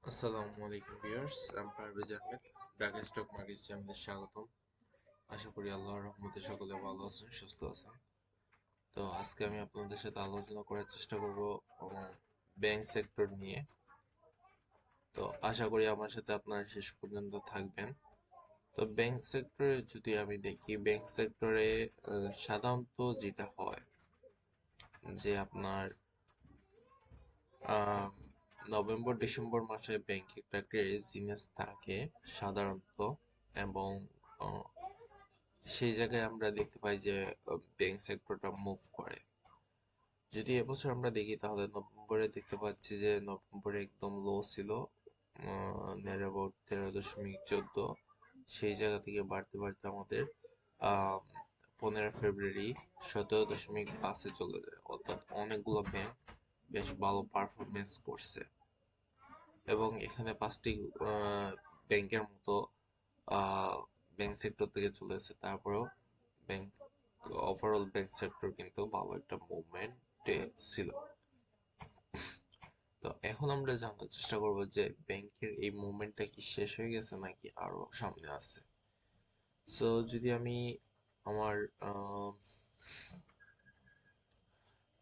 আসসালামু আলাইকুম ভিউয়ার্স, আমি পারভেজ আহমেদ। ঢাকা স্টক মার্কেট চ্যানেলে স্বাগতম। আশা করি আল্লাহর রহমতে সকলে ভালো আছেন, সুস্থ আছেন। তো আজকে আমি আপনাদের সাথে আলোচনা করার চেষ্টা করব ব্যাংক সেক্টর নিয়ে। তো আশা করি আমার সাথে আপনারা শেষ পর্যন্ত থাকবেন। তো ব্যাংক সেক্টরে যদি আমি দেখি, ব্যাংক সেক্টরে সাধারণত যেটা হয় যে আপনার আহ, নভেম্বর ডিসেম্বর মাসে ব্যাংকে একটা ক্রেজিনেস থাকে সাধারণত, এবং সেই জায়গায় আমরা দেখতে পাই যে ব্যাংক সেক্টরটা মুভ করে। যদি এবছর আমরা দেখি তাহলে নভেম্বরে দেখতে পাচ্ছি যে নভেম্বরে একদম লো ছিল, নিয়ার অ্যাবাউট 13.14। সেই জায়গা থেকে বাড়তে বাড়তে আমাদের আহ 15 ফেব্রুয়ারি 17.5-এ চলে যায়, অর্থাৎ অনেকগুলো ব্যাংক বেশ ভালো পারফরমেন্স করছে। এবং এখানে পাঁচটি ব্যাংকের মতো ব্যাংক সেক্টর থেকে চলেছে। তারপরেও ব্যাংক ওভারঅল ব্যাংক সেক্টর কিন্তু ভালো একটা মুভমেন্টে ছিল। তো এখন আমরা জানার চেষ্টা করব যে ব্যাংকের এই মুভমেন্টটা কি শেষ হয়ে গেছে নাকি আরো সামনে আছে। সো যদি আমি আমার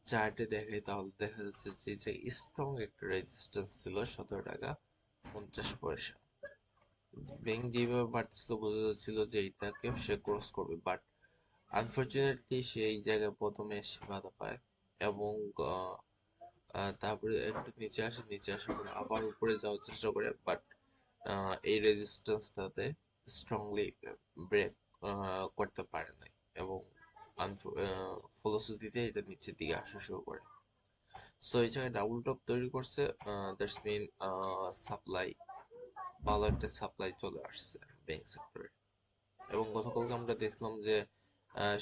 চার্টে দেখাই তাহলে দেখা যাচ্ছে যে স্ট্রং একটা রেজিস্ট্যান্স ছিল 17 টাকা 50 পয়সা। ব্যাংক যেভাবে বাড়তেছিল বোঝা যাচ্ছিল যে এটাকে সে ক্রস করবে, বাট আনফরচুনেটলি সে এই জায়গায় প্রথমে এসে বাধা পায় এবং আহ, তারপরে একটু নিচে আসে, নিচে আসার পরে আবার উপরে যাওয়ার চেষ্টা করে, বাট এই রেজিস্ট্যান্সটাতে স্ট্রংলি ব্রেক করতে পারে নাই, এবং ফলশ্রুতিতে এটা নিচের দিকে আসা শুরু করে। সো এই জায়গায় ডাবল টপ তৈরি করছে, দ্যাটস মিন সাপ্লাই, ভালো একটা সাপ্লাই চলে আসছে ব্যাংক সেক্টরে। এবং গতকালকে আমরা দেখলাম যে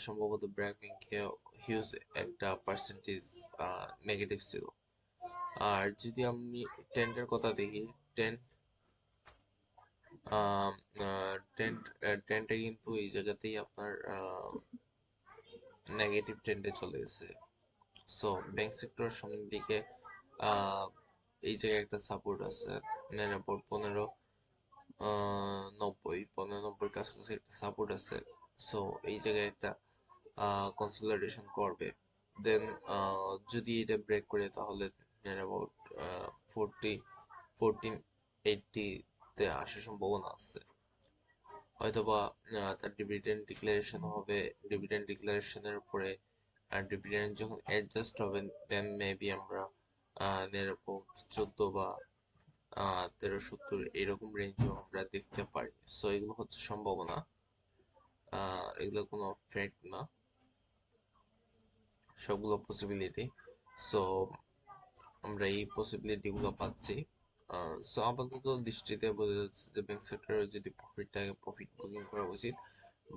সম্ভবত ব্র্যাক ব্যাংকে হিউজ একটা পার্সেন্টেজ নেগেটিভ ছিল। আর যদি আমি টেন্টের কথা দেখি, টেন্ট টেন্টে কিন্তু এই জায়গাতেই আপনার নেগেটিভ ট্রেন্ডে চলে গেছে। সো ব্যাংক সেক্টরের সামনের দিকে আহ, এই জায়গায় একটা সাপোর্ট আছে, নেন 1590 কাছাকাছি একটা সাপোর্ট আছে। সো এই জায়গায় একটা কনসলিডেশন করবে। দেন যদি এটা ব্রেক করে তাহলে নেন অ্যাবাউট 1480 তে আসার সম্ভাবনা আছে। হয়তোবা তার ডিভিডেন্ড ডিক্লারেশন হবে, ডিভিডেন্ড ডিক্লারেশনের উপরে ডিভিডেন্ড যখন অ্যাডজাস্ট হবে দেন মেবি আমরা নেরো 14 বা 1370 এরকম রেঞ্জেও আমরা দেখতে পারি। সো এগুলো হচ্ছে সম্ভাবনা, এগুলো কোনো ফ্যাক্ট না, সবগুলো পসিবিলিটি। সো আমরা এই পসিবিলিটি গুলো পাচ্ছি। সো আপাতত দৃষ্টিতে বোঝা যাচ্ছে যে ব্যাংক সেক্টরে যদি প্রফিট থাকে প্রফিট বুকিং করা উচিত,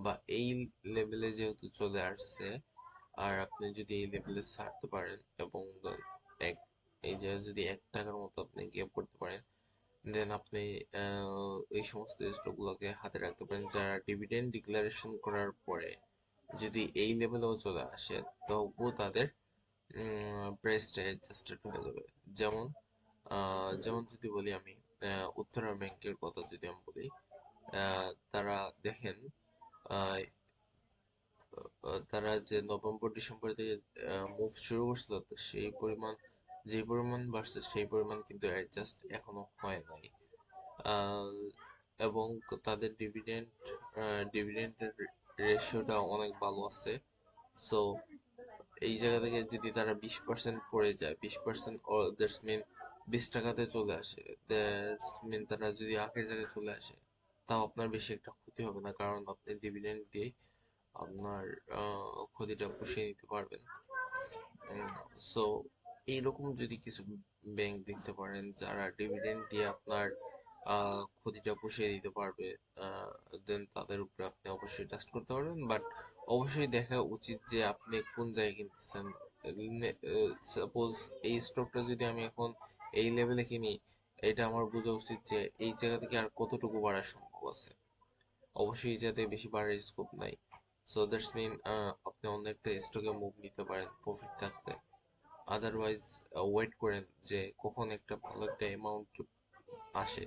বা এই লেভেলে যেহেতু চলে আসছে, আর আপনি যদি এই লেভেলে ছাড়তে পারেন এবং এক এই যে যদি 1 টাকার মতো আপনি গেপ করতে পারেন, দেন আপনি এই সমস্ত স্টকগুলোকে হাতে রাখতে পারেন যারা ডিভিডেন্ড ডিক্লারেশন করার পরে যদি এই লেভেলেও চলে আসে, তবুও তাদের প্রাইসটা অ্যাডজাস্টেড হয়ে যাবে। যেমন যেমন যদি বলি আমি উত্তরা ব্যাংকের কথা যদি আমি বলি, তারা দেখেন আহ, তারা যে নভেম্বর ডিসেম্বর থেকে মুভ শুরু করছিল, তো সেই পরিমাণ, যে পরিমাণ বাড়ছে সেই পরিমাণ কিন্তু অ্যাডজাস্ট এখনো হয় নাই। আহ, এবং তাদের ডিভিডেন্ডের রেশিওটা অনেক ভালো আছে। সো এই জায়গা থেকে যদি তারা 20% পড়ে যায়, 20% দ্যাটস মিন 20 টাকাতে চলে আসে, দ্যাটস মিন তারা যদি আগের জায়গায় চলে আসে, তাও আপনার বেশি একটা ক্ষতি হবে না, কারণ আপনি ডিভিডেন্ড দিয়ে আপনার ক্ষতিটা পুষিয়ে নিতে পারবেন। সো এইরকম যদি কিছু ব্যাংক দেখতে পারেন যারা ডিভিডেন্ড দিয়ে আপনার ক্ষতিটা পুষিয়ে দিতে পারবে, দেন তাদের উপরে আপনি অবশ্যই ট্রাস্ট করতে পারবেন। বাট অবশ্যই দেখা উচিত যে আপনি কোন জায়গায় কিনতেছেন। সাপোজ এই স্টকটা যদি আমি এখন এই লেভেলে কিনি, এটা আমার বোঝা উচিত যে এই জায়গা থেকে আর কতটুকু বাড়ার সম্ভব আছে। অবশ্যই যাতে বেশি বাড়ার স্কোপ নাই। সো দ্যাটস মিন আপনি অন্য একটা স্টকে মুভ নিতে পারেন প্রফিট থাকতে। আদারওয়াইজ ওয়েট করেন যে কখন একটা ভালো একটা অ্যামাউন্ট আসে।